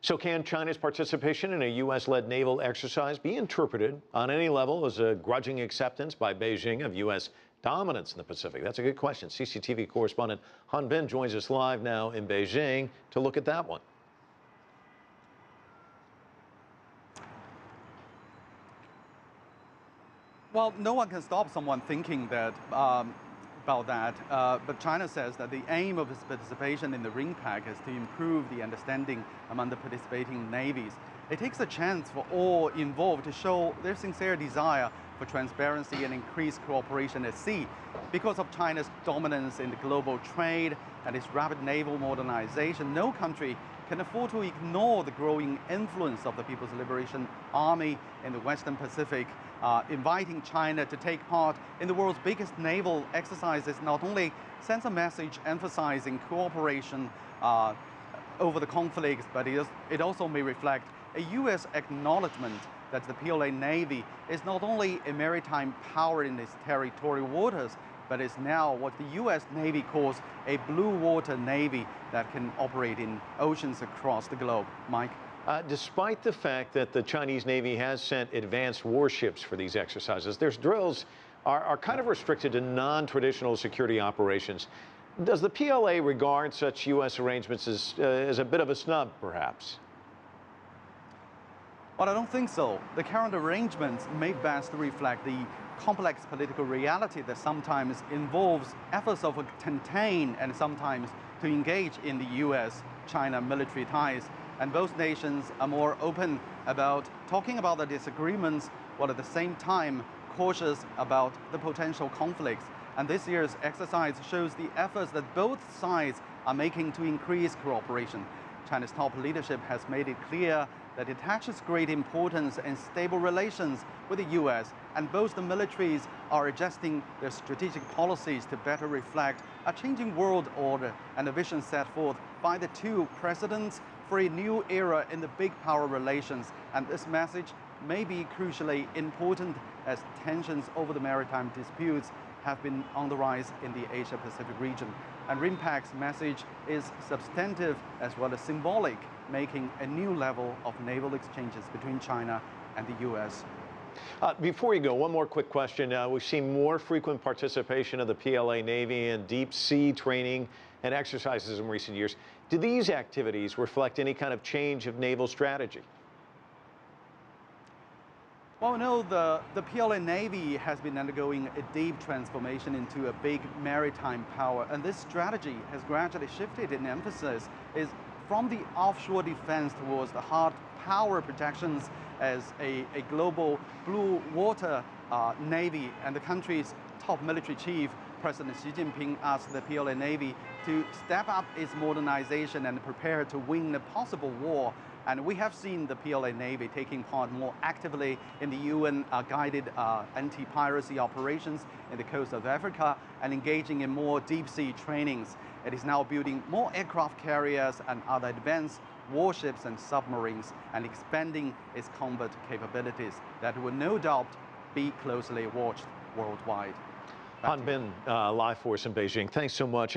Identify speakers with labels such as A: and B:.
A: So can China's participation in a U.S.-led naval exercise be interpreted on any level as a grudging acceptance by Beijing of U.S. dominance in the Pacific? That's a good question. CCTV correspondent Han Bin joins us live now in Beijing to look at that one.
B: Well, no one can stop someone thinking that about that, but China says that the aim of its participation in the RIMPAC is to improve the understanding among the participating navies. It takes a chance for all involved to show their sincere desire for transparency and increased cooperation at sea. Because of China's dominance in the global trade and its rapid naval modernization, no country can afford to ignore the growing influence of the People's Liberation Army in the Western Pacific. Inviting China to take part in the world's biggest naval exercises not only sends a message emphasizing cooperation over the conflicts, but it also may reflect a U.S. acknowledgement that the PLA Navy is not only a maritime power in its territorial waters, but is now what the U.S. Navy calls a blue water navy that can operate in oceans across the globe. Mike?
A: Despite the fact that the Chinese Navy has sent advanced warships for these exercises, their drills are kind of restricted to non-traditional security operations. Does the PLA regard such U.S. arrangements as a bit of a snub, perhaps?
B: Well, I don't think so. The current arrangements may best reflect the complex political reality that sometimes involves efforts of contain and sometimes to engage in the U.S.-China military ties. And both nations are more open about talking about the disagreements, while at the same time cautious about the potential conflicts. And this year's exercise shows the efforts that both sides are making to increase cooperation. China's top leadership has made it clear that it attaches great importance in stable relations with the U.S., and both the militaries are adjusting their strategic policies to better reflect a changing world order and the vision set forth by the two presidents for a new era in the big power relations. And this message may be crucially important as tensions over the maritime disputes have been on the rise in the Asia-Pacific region. And RIMPAC's message is substantive as well as symbolic, making a new level of naval exchanges between China and the U.S.
A: Before you go, one more quick question. We've seen more frequent participation of the PLA Navy in deep sea training and exercises in recent years. Do these activities reflect any kind of change of naval strategy?
B: Well, no, the PLA Navy has been undergoing a deep transformation into a big maritime power, and this strategy has gradually shifted in emphasis is from the offshore defense towards the hard power protections as a global blue water navy. And the country's top military chief, President Xi Jinping, asked the PLA Navy to step up its modernization and prepare to win a possible war. And we have seen the PLA Navy taking part more actively in the UN-guided anti-piracy operations in the coast of Africa and engaging in more deep-sea trainings. It is now building more aircraft carriers and other advanced warships and submarines and expanding its combat capabilities that will no doubt be closely watched worldwide.
A: Han Bin, live for us in Beijing. Thanks so much.